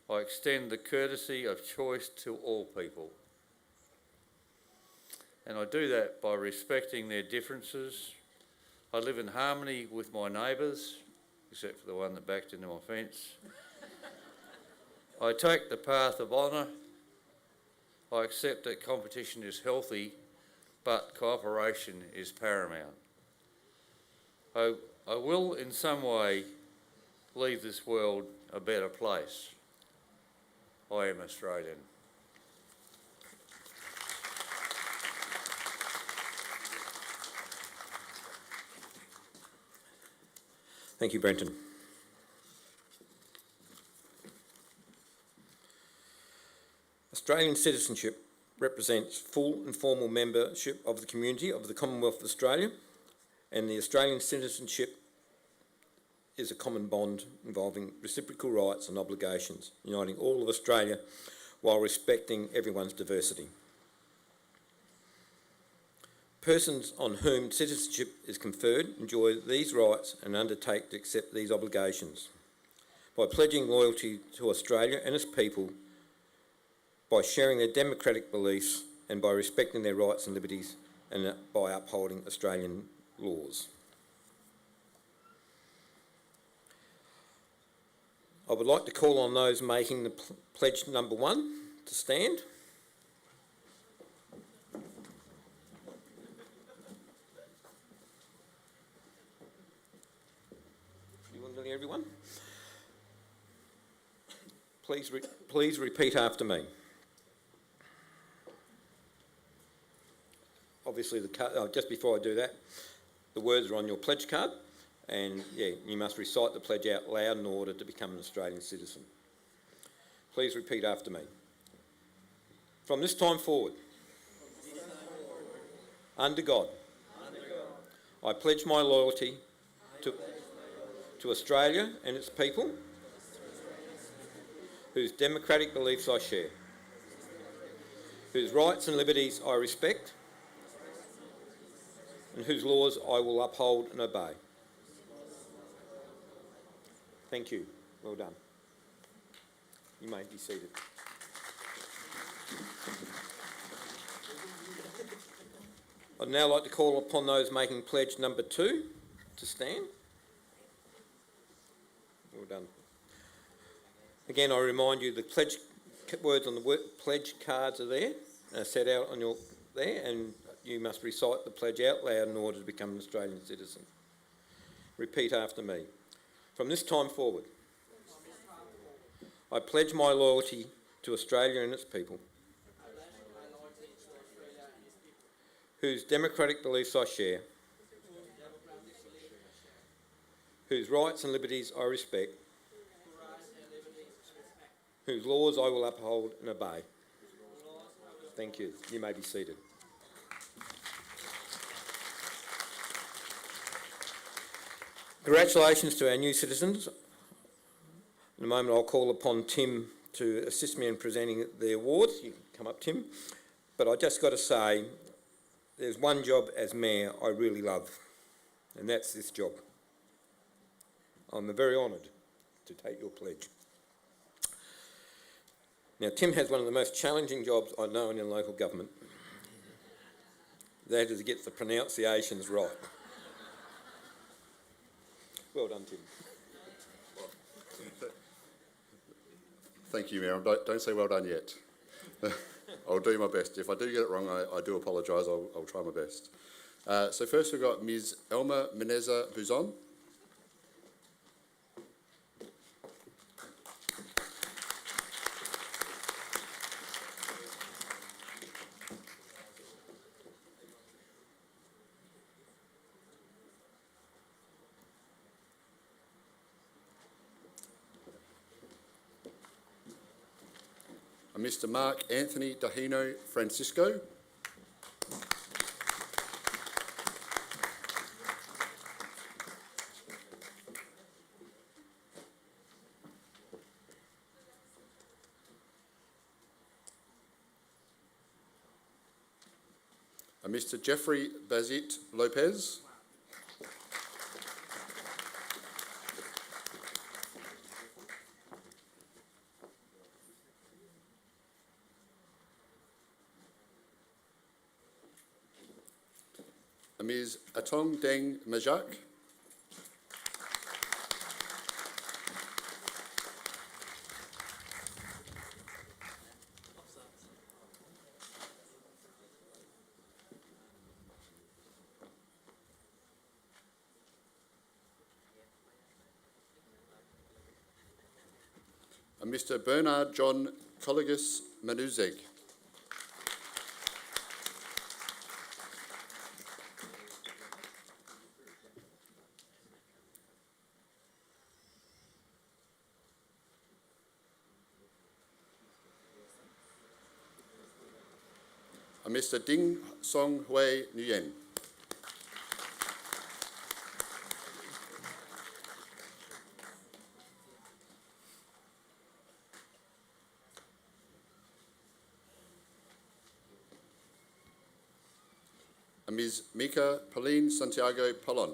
I extend the courtesy of choice to all people. And I do that by respecting their differences. I live in harmony with my neighbours, except for the one that backed into my fence. I take the path of honour. I accept that competition is healthy, but cooperation is paramount. I will in some way leave this world a better place. I am Australian. Thank you, Brenton. Australian citizenship represents full and formal membership of the community of the Commonwealth of Australia, and the Australian citizenship is a common bond involving reciprocal rights and obligations, uniting all of Australia while respecting everyone's diversity. Persons on whom citizenship is conferred enjoy these rights and undertake to accept these obligations by pledging loyalty to Australia and its people, by sharing their democratic beliefs and by respecting their rights and liberties, and by upholding Australian laws. I would like to call on those making the pledge number 1 to stand. Nearly everyone. Please repeat after me. Obviously, just before I do that, the words are on your pledge card, and you must recite the pledge out loud in order to become an Australian citizen. Please repeat after me. From this time forward, under God, I pledge my loyalty to Australia and its people, whose democratic beliefs I share, whose rights and liberties I respect, and whose laws I will uphold and obey. Thank you. Well done. You may be seated. I'd now like to call upon those making pledge number 2 to stand. Well done. Again, I remind you the pledge words on the pledge cards are there, set out on your there, and you must recite the pledge out loud in order to become an Australian citizen. Repeat after me. From this time forward, I pledge my loyalty to Australia and its people, whose democratic beliefs I share, whose rights and liberties I respect, whose laws I will uphold and obey. Thank you. You may be seated. Congratulations to our new citizens. In a moment I'll call upon Tim to assist me in presenting the awards. You can come up, Tim. But I just got to say, there's one job as Mayor I really love, and that's this job. I'm very honoured to take your pledge. Now, Tim has one of the most challenging jobs I know in local government. That is to get the pronunciations right. Well done, Tim. Thank you, Mayor. Don't say well done yet. I'll do my best. If I do get it wrong, I do apologise. I'll try my best. So first we've got Ms. Elma Meneza Buzon. Mr. Mark Anthony Dahino Francisco. Mr. Jeffrey Bazit Lopez. Ms. Atong Deng Majak. Mr. Bernard John Colligus Manuzeg. Mr. Ding Song Hui Nguyen. Ms. Mika Pauline Santiago Palon.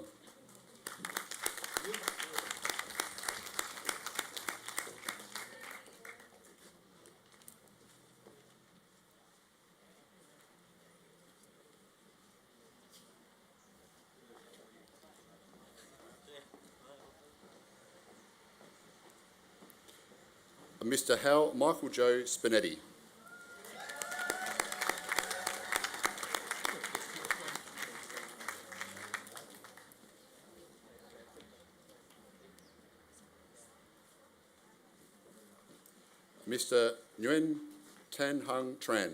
Mr. Hal Michael Joe Spinetti. Mr. Nguyen Tan Hung Tran.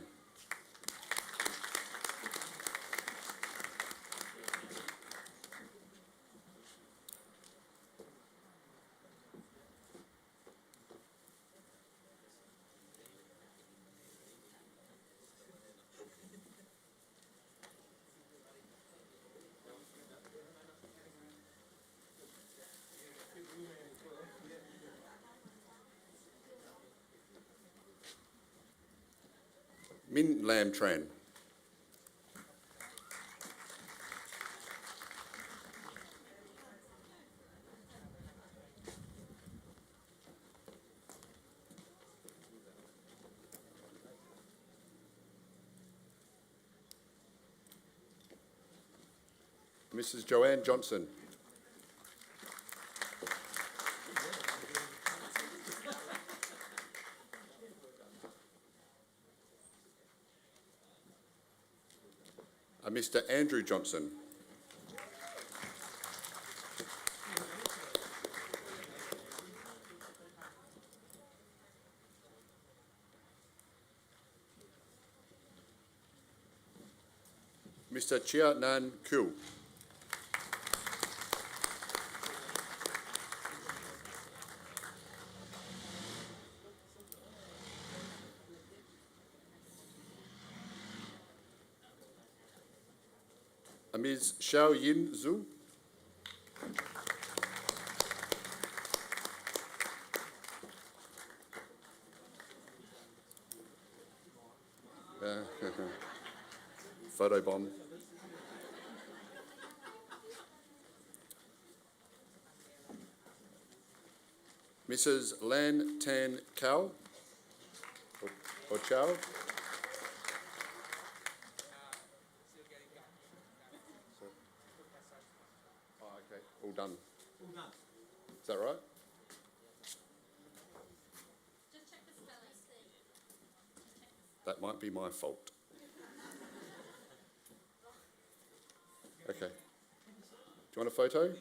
Min Lam Tran. Mrs. Joanne Johnson. Mr. Andrew Johnson. Mr. Chia Nan Kul. Ms. Xiao Yin Zhu. Photo bomb. Mrs. Lan Tan Cao, or Chow. Oh, okay, all done. Is that right? That might be my fault. Okay. Do you want a photo?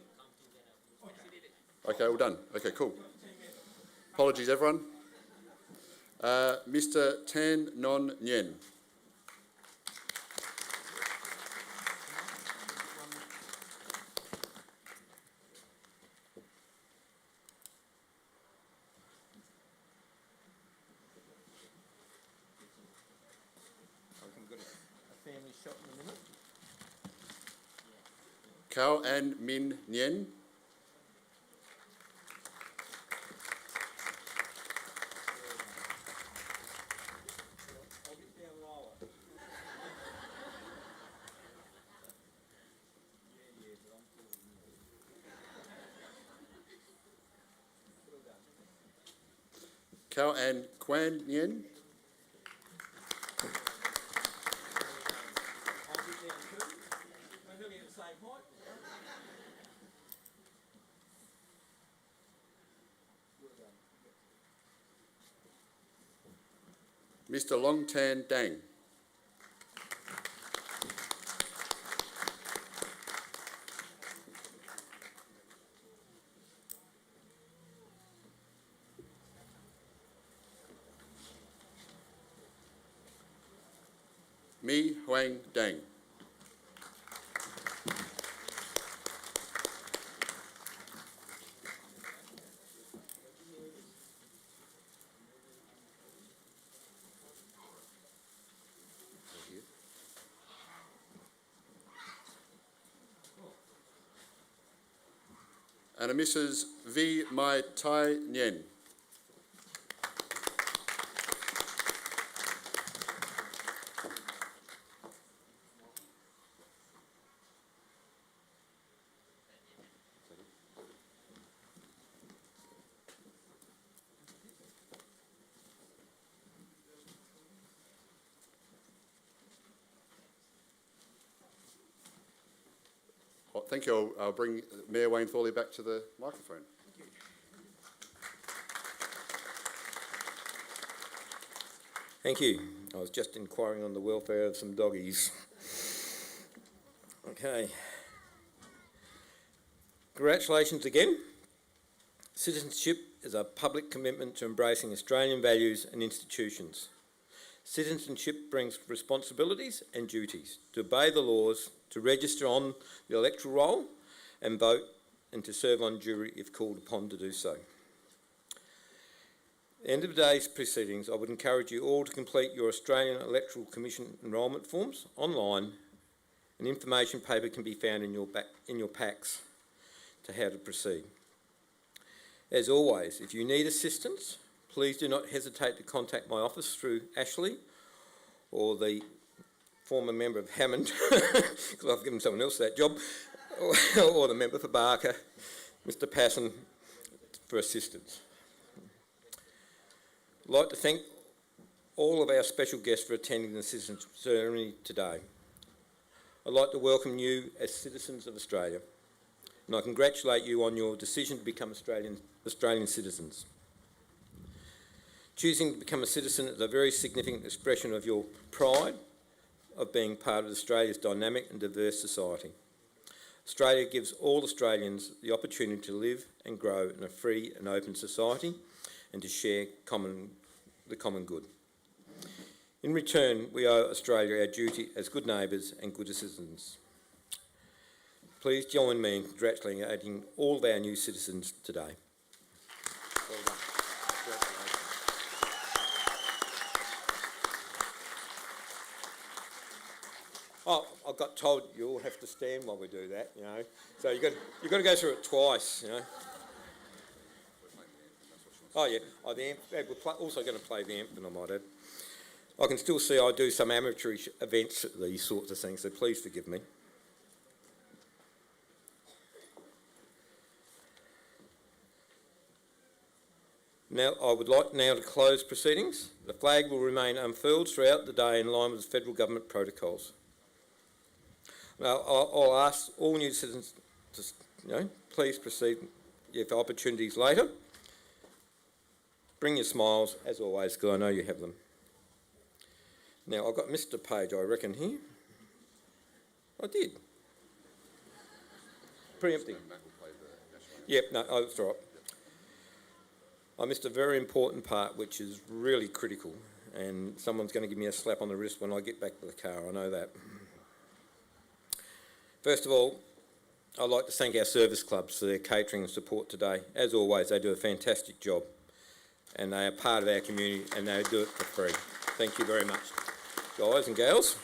Okay, all done. Okay, cool. Apologies, everyone. Mr. Tan Non Nguyen. Cao An Min Nguyen. Cao An Quan Nguyen. Mr. Long Tan Dang. Mi Huang Dang. And a Mrs. V. Mai Tai Nguyen. Well, thank you. I'll bring Mayor Wayne Thorley back to the microphone. Thank you. I was just inquiring on the welfare of some doggies. Okay. Congratulations again. Citizenship is a public commitment to embracing Australian values and institutions. Citizenship brings responsibilities and duties to obey the laws, to register on the electoral roll and vote, and to serve on jury if called upon to do so. At the end of today's proceedings, I would encourage you all to complete your Australian Electoral Commission enrolment forms online. An information paper can be found in your packs to how to proceed. As always, if you need assistance, please do not hesitate to contact my office through Ashley or the former member of Hammond, because I've given someone else that job, or the member for Barker, Mr. Passon, for assistance. I'd like to thank all of our special guests for attending the citizenship ceremony today. I'd like to welcome you as citizens of Australia, and I congratulate you on your decision to become Australian citizens. Choosing to become a citizen is a very significant expression of your pride of being part of Australia's dynamic and diverse society. Australia gives all Australians the opportunity to live and grow in a free and open society and to share the common good. In return, we owe Australia our duty as good neighbours and good citizens. Please join me in congratulating all of our new citizens today. Well done. Oh, I got told you all have to stand while we do that, you know. So you've got to go through it twice, you know. Oh yeah, we're also going to play the anthem, I might add. I can still see I do some amateurish events at these sorts of things, so please forgive me. Now, I would like now to close proceedings. The flag will remain unfurled throughout the day in line with federal government protocols. Now, I'll ask all new citizens to, please proceed if opportunities later. Bring your smiles, as always, because I know you have them. Now, I've got Mr. Page, I reckon, here. I did. Preempting. Yep, no, that's all right. I missed a very important part, which is really critical, and someone's going to give me a slap on the wrist when I get back to the car, I know that. First of all, I'd like to thank our service clubs for their catering and support today. As always, they do a fantastic job, and they are part of our community, and they do it for free. Thank you very much, guys and gals.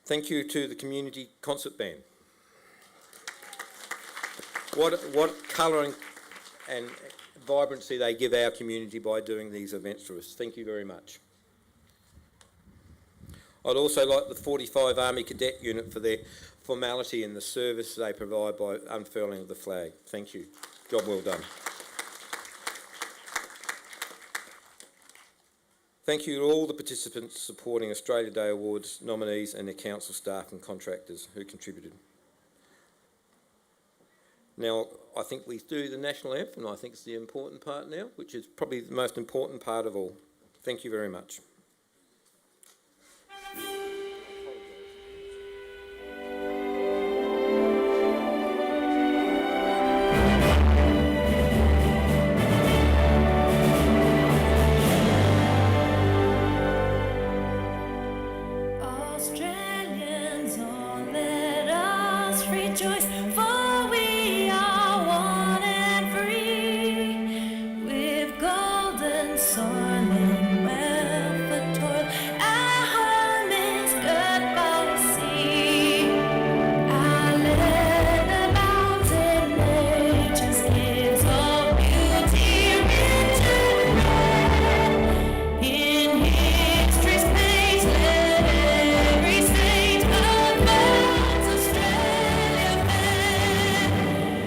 Thank you to the Community Concert Band. What colour and vibrancy they give our community by doing these events for us. Thank you very much. I'd also like the 45 Army Cadet Unit for their formality and the service they provide by unfurling of the flag. Thank you. Job well done. Thank you to all the participants supporting Australia Day Awards nominees and their council staff and contractors who contributed. Now, I think we do the national anthem. I think it's the important part now, which is probably the most important part of all. Thank you very much. Australians, oh, let us rejoice, for we are one and free, with golden soil and wealth of toil. Our home is good by the sea. Our land abounds in nature's gifts of beauty, rich and rare. In history's page, let every state of man's Australia fair.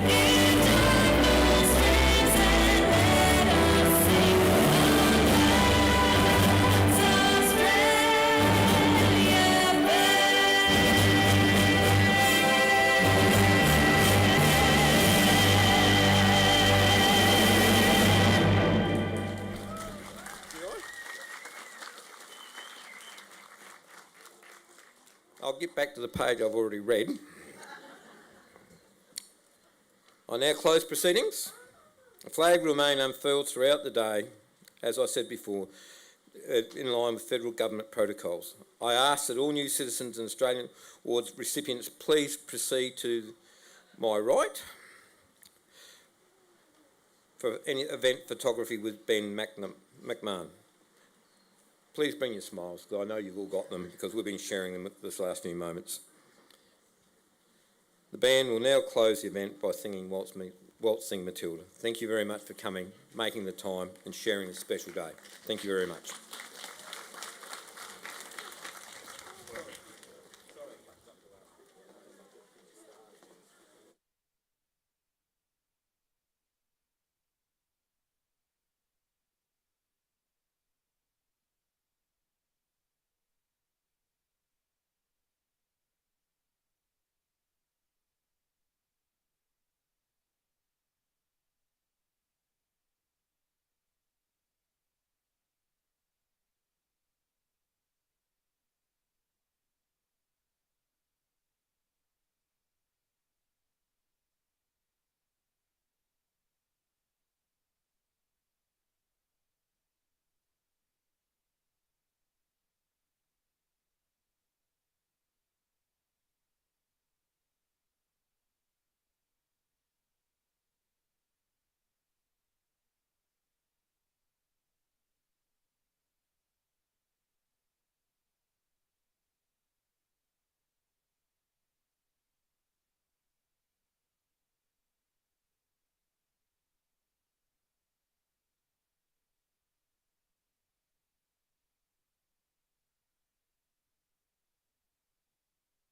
Lift up those strings and let us sing of man's Australia I'll get back to the page I've already read. I now close proceedings. The flag will remain unfurled throughout the day, as I said before, in line with federal government protocols. I ask that all new citizens and Australian Awards recipients please proceed to my right for any event photography with Ben McMahon. Please bring your smiles, because I know you've all got them, because we've been sharing them this last few moments. The band will now close the event by singing Waltzing Matilda. Thank you very much for coming, making the time and sharing this special day. Thank you very much.